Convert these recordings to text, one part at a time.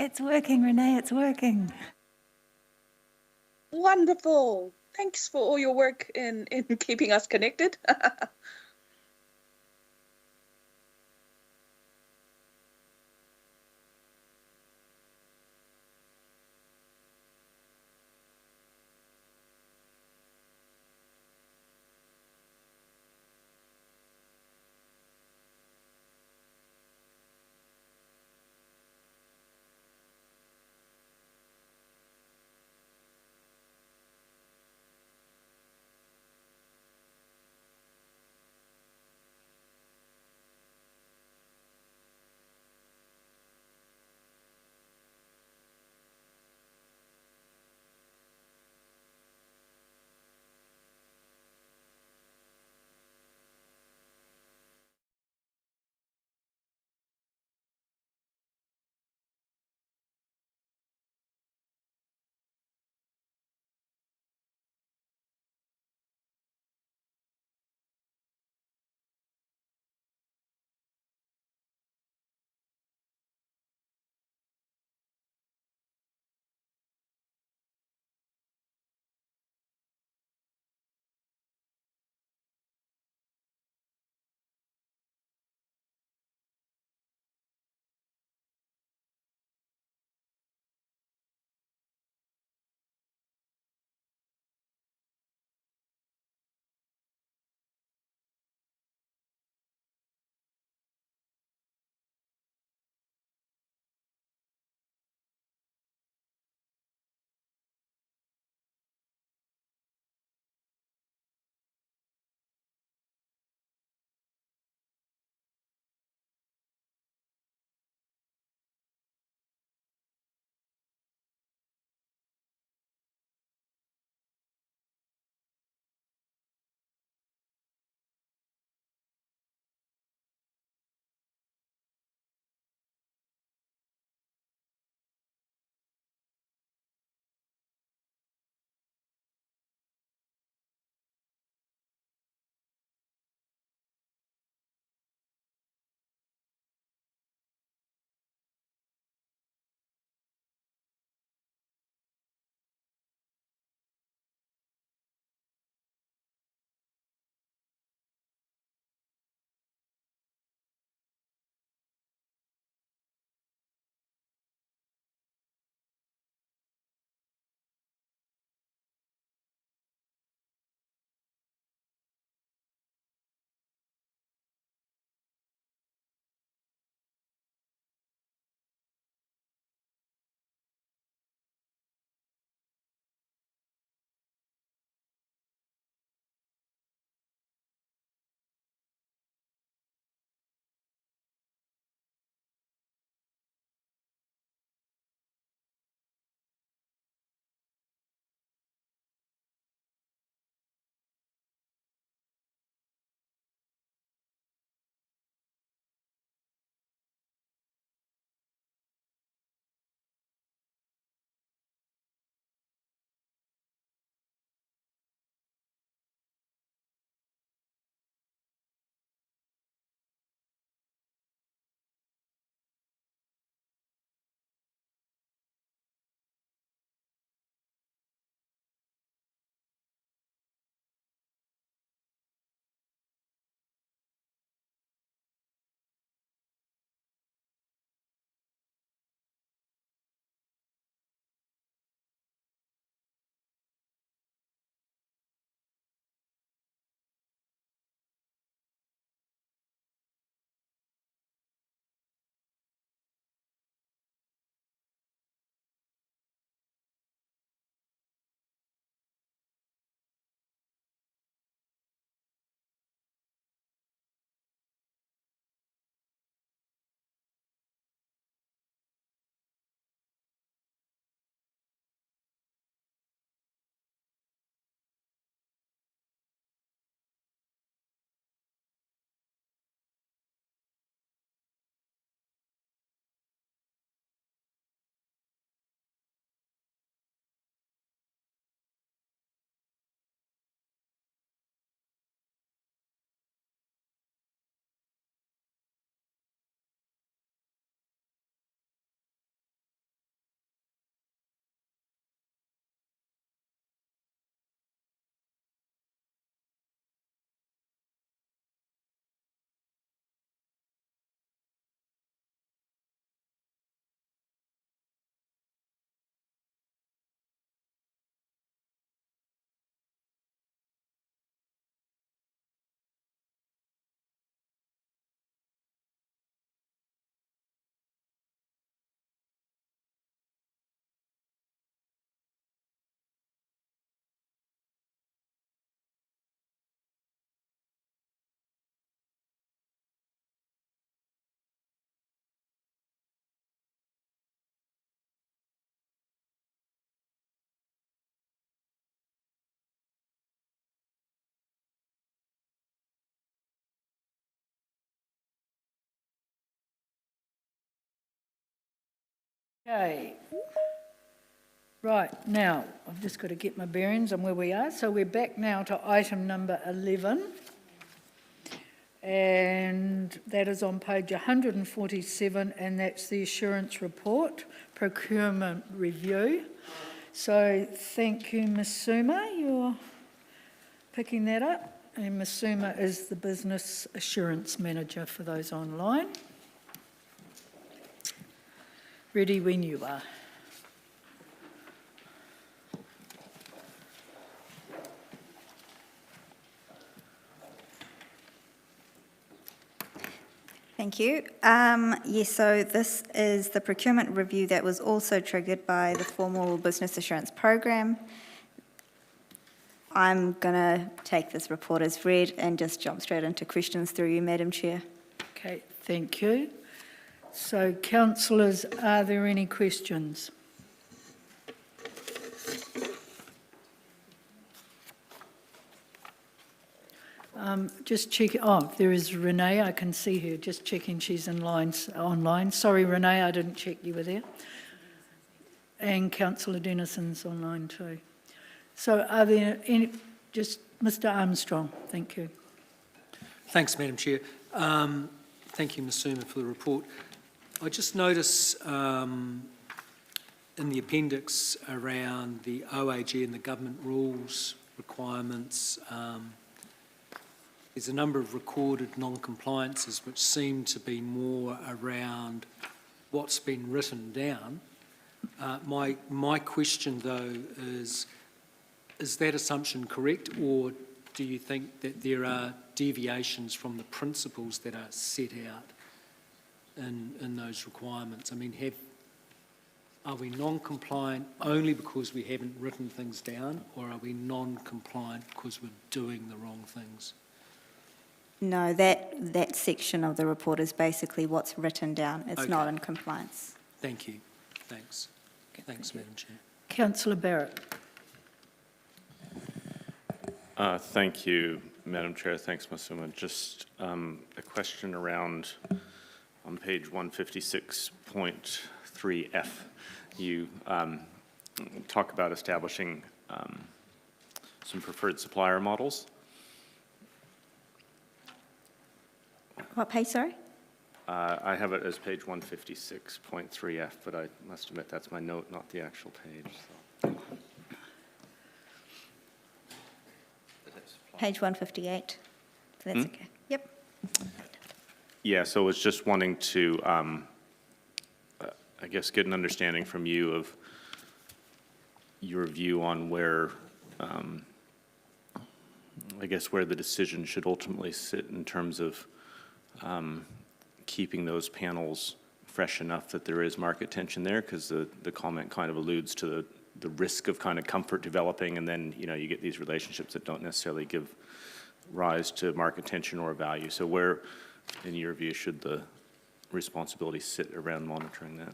It's working, Renee, it's working. Wonderful. Thanks for all your work in keeping us connected. Okay. Right, now, I've just got to get my bearings on where we are. So we're back now to item number 11. And that is on page 147, and that's the assurance report, procurement review. So thank you, Ms. Suma, you're picking that up. And Ms. Suma is the Business Assurance Manager for those online. Ready when you are. Thank you. Yes, so this is the procurement review that was also triggered by the formal business assurance program. I'm going to take this report as read and just jump straight into questions through you, Madam Chair. Okay, thank you. So, councillors, are there any questions? Just check. Oh, there is Renee. I can see her. Just checking she's online. Sorry, Renee, I didn't check you were there. And Councillor Denison's online too. So, are there any? Just Mr. Armstrong. Thank you. Thanks, Madam Chair. Thank you, Ms. Suma, for the report. I just notice in the appendix around the OAG and the government rules requirements, there's a number of recorded non-compliances which seem to be more around what's been written down. My question, though, is that assumption correct, or do you think that there are deviations from the principles that are set out in those requirements? I mean, are we non-compliant only because we haven't written things down, or are we non-compliant because we're doing the wrong things? No, that section of the report is basically what's written down. It's Okay. not in compliance. Thank you. Thanks. Thanks, Madam Chair. Councillor Barrett. Thank you, Madam Chair. Thanks, Ms. Suma. Just a question around on page 156.3F. You talk about establishing some preferred supplier models. What page, sorry? I have it as page 156.3F, but I must admit that's my note, not the actual page. So. Page 158. So that's okay. Yep. Yeah, so I was just wanting to, I guess, get an understanding from you of your view on where, I guess, where the decision should ultimately sit in terms of keeping those panels fresh enough that there is market tension there, because the comment kind of alludes to the risk of kind of comfort developing, and then, you know, you get these relationships that don't necessarily give rise to market tension or value. So where, in your view, should the responsibility sit around monitoring that?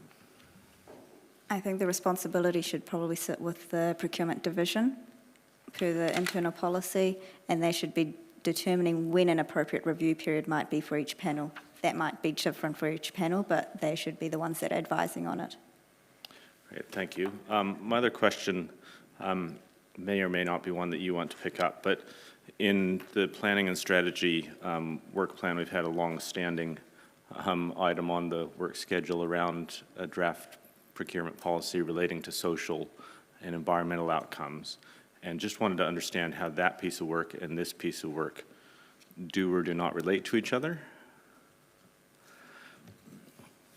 I think the responsibility should probably sit with the procurement division through the internal policy, and they should be determining when an appropriate review period might be for each panel. That might be different for each panel, but they should be the ones that are advising on it. Great, thank you. My other question may or may not be one that you want to pick up, but in the planning and strategy work plan, we've had a long-standing item on the work schedule around a draft procurement policy relating to social and environmental outcomes, and just wanted to understand how that piece of work and this piece of work do or do not relate to each other.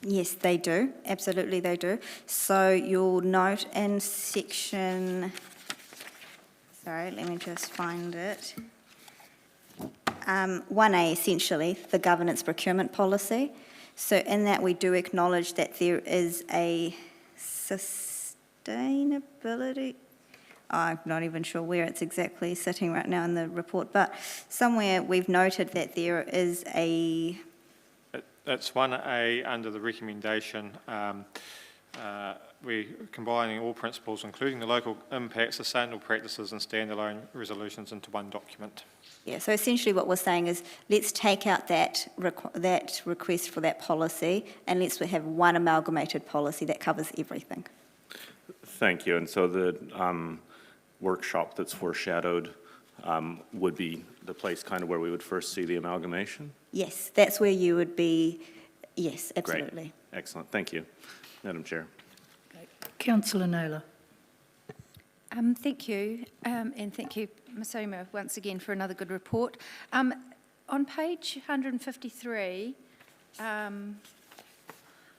Yes, they do. Absolutely, they do. So you'll note in section, sorry, let me just find it. 1A, essentially, the governance procurement policy. So in that, we do acknowledge that there is a sustainability, I'm not even sure where it's exactly sitting right now in the report, but somewhere we've noted that there is That's 1A under the recommendation we're combining all principles, including the local impacts, sustainable practices and standalone resolutions into one document. Yeah, so essentially what we're saying is let's take out that request for that policy and let's have one amalgamated policy that covers everything. Thank you. And so the workshop that's foreshadowed would be the place kind of where we would first see the amalgamation? Yes, that's where you would be, yes, Great. absolutely. Excellent. Thank you, Madam Chair. Councillor Naylor. Thank you, and thank you, Ms Omer, once again for another good report. On page 153, and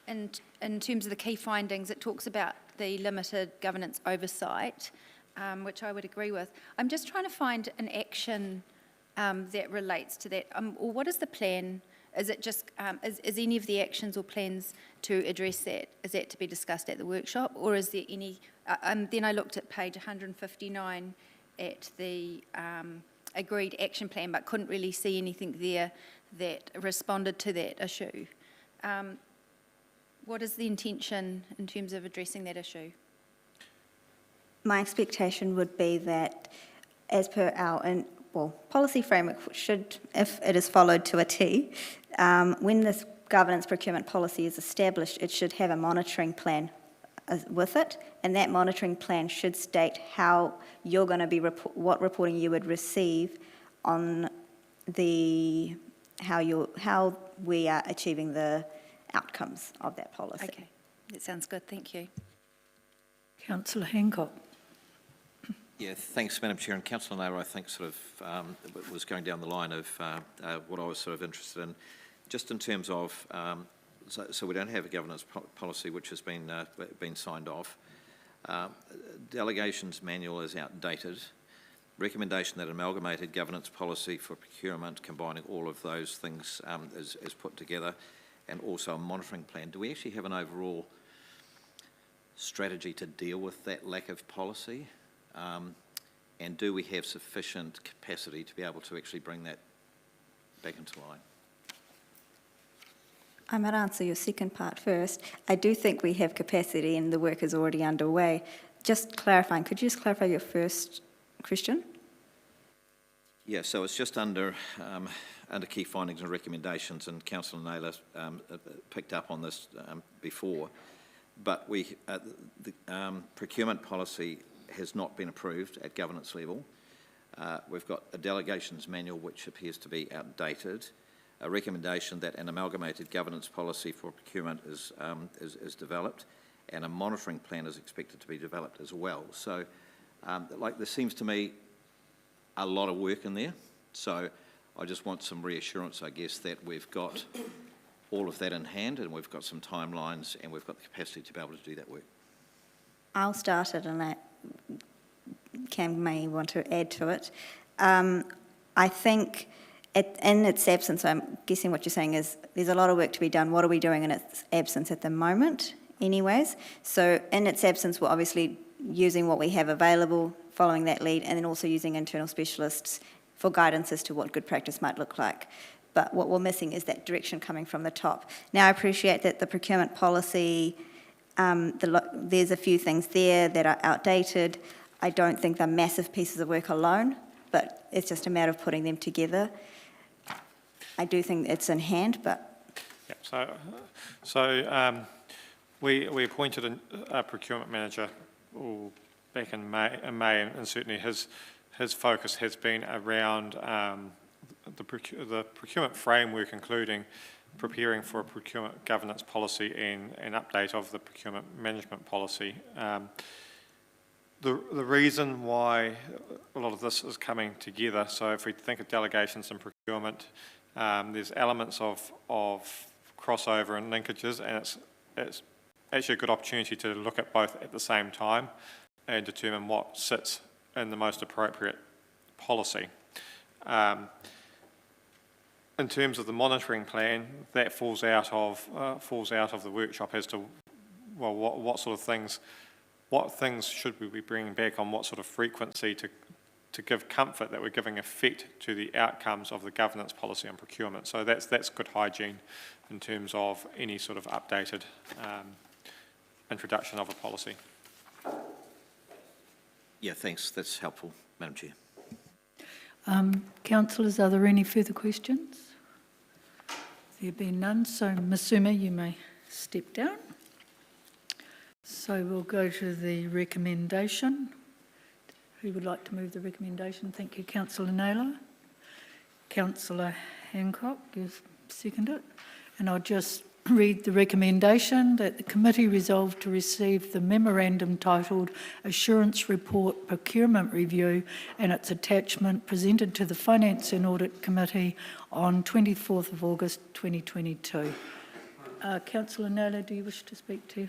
in terms of the key findings, it talks about the limited governance oversight, which I would agree with. I'm just trying to find an action that relates to that. Or what is the plan? Is it just, is any of the actions or plans to address that, is that to be discussed at the workshop, or is there any, then I looked at page 159 at the agreed action plan, but couldn't really see anything there that responded to that issue. What is the intention in terms of addressing that issue? My expectation would be that as per our policy framework should, if it is followed to a T, when this governance procurement policy is established, it should have a monitoring plan with it, and that monitoring plan should state how you're going to be, what reporting you would receive on the, how we are achieving the outcomes of that policy. Okay, that sounds good, thank you. Councillor Hancock. Yeah, thanks, Madam Chair. And Councillor Naylor, I think, sort of was going down the line of what I was sort of interested in, just in terms of, so we don't have a governance policy which has been signed off. Delegations manual is outdated. Recommendation that an amalgamated governance policy for procurement combining all of those things is put together, and also a monitoring plan. Do we actually have an overall strategy to deal with that lack of policy? And do we have sufficient capacity to be able to actually bring that back into line? I might answer your second part first. I do think we have capacity and the work is already underway. Just clarifying, could you just clarify your first question? Yeah, so it's just under key findings and recommendations, and Councillor Naylor picked up on this before, but the procurement policy has not been approved at governance level. We've got a delegations manual which appears to be outdated, a recommendation that an amalgamated governance policy for procurement is developed, and a monitoring plan is expected to be developed as well. So, there seems to me a lot of work in there. So I just want some reassurance, I guess, that we've got all of that in hand and we've got some timelines and we've got the capacity to be able to do that work. I'll start it and Cam may want to add to it. I think in its absence, I'm guessing what you're saying is there's a lot of work to be done. What are we doing in its absence at the moment anyways? So in its absence, we're obviously using what we have available, following that lead, and then also using internal specialists for guidance as to what good practice might look like. But what we're missing is that direction coming from the top. Now, I appreciate that the procurement policy, there's a few things there that are outdated. I don't think they're massive pieces of work alone, but it's just a matter of putting them together. I do think it's in hand, but... Yeah, so we appointed a procurement manager back in May, and certainly his focus has been around the procurement framework, including preparing for a procurement governance policy and an update of the procurement management policy. The reason why a lot of this is coming together, so if we think of delegations and procurement, there's elements of crossover and linkages, and it's actually a good opportunity to look at both at the same time and determine what sits in the most appropriate policy. In terms of the monitoring plan, that falls out of the workshop as to, well, what sort of things, what things should we be bringing back on what sort of frequency to give comfort that we're giving effect to the outcomes of the governance policy on procurement. So that's good hygiene in terms of any sort of updated introduction of a policy. Yeah, thanks. That's helpful, Madam Chair. Councillors, are there any further questions? There being none, so Ms Suma, you may step down. So we'll go to the recommendation. Who would like to move the recommendation? Thank you, Councillor Naylor. Councillor Hancock, you second it. And I'll just read the recommendation that the committee resolved to receive the memorandum titled Assurance Report Procurement Review and its attachment presented to the Finance and Audit Committee on 24th of August 2022. Councillor Naylor, do you wish to speak to?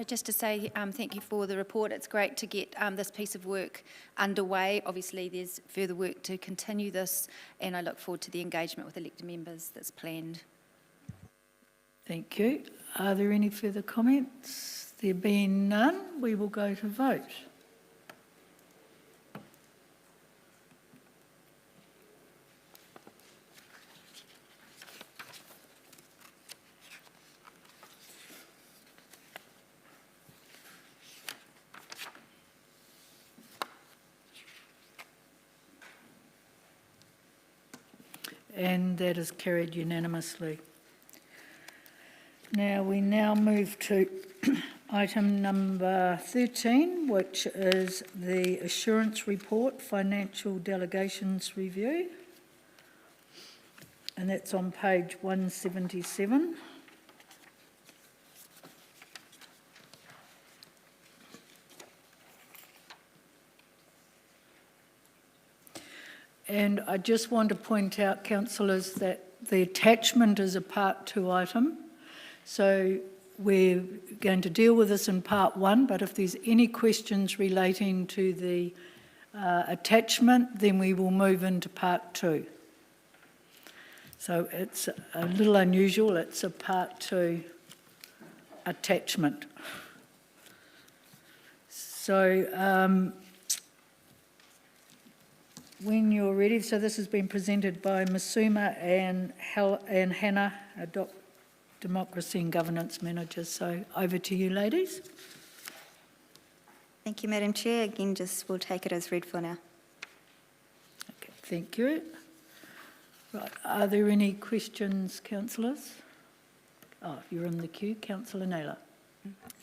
Just to say thank you for the report. It's great to get this piece of work underway. Obviously, there's further work to continue this, and I look forward to the engagement with elected members that's planned. Thank you. Are there any further comments? There being none, we will go to vote. And that is carried unanimously. Now, we now move to item number 13, which is the Assurance Report Financial Delegations Review. And that's on page 177. And I just want to point out, councillors, that the attachment is a Part 2 item. So we're going to deal with this in Part 1, but if there's any questions relating to the attachment, then we will move into Part 2. So it's a little unusual, it's a Part 2 attachment. So when you're ready, so this has been presented by Ms Suma and Hannah, Democracy and Governance Manager. So over to you, ladies. Thank you, Madam Chair. Again, we'll take it as read for now. Okay, thank you. Right, are there any questions, councillors? Oh, you're in the queue. Councillor Naylor.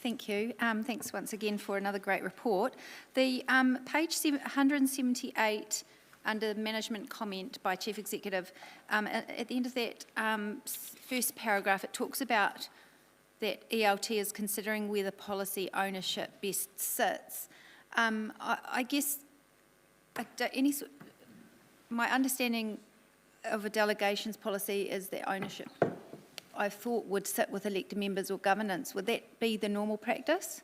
Thank you. Thanks once again for another great report. The page 178 under management comment by Chief Executive, at the end of that first paragraph, it talks about that ELT is considering where the policy ownership best sits. I guess my understanding of a delegations policy is that ownership, I thought, would sit with elected members or governance. Would that be the normal practice?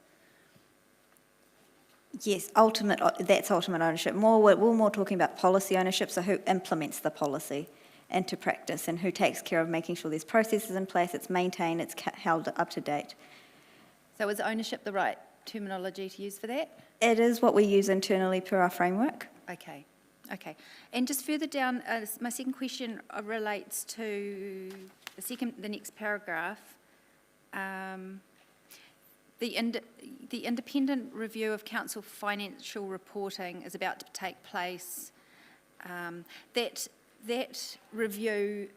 Yes, that's ultimate ownership. We're more talking about policy ownership, so who implements the policy into practice and who takes care of making sure there's processes in place, it's maintained, it's held up to date. So is ownership the right terminology to use for that? It is what we use internally per our framework. Okay. And just further down, my second question relates to the next paragraph. The independent review of council financial reporting is about to take place. That review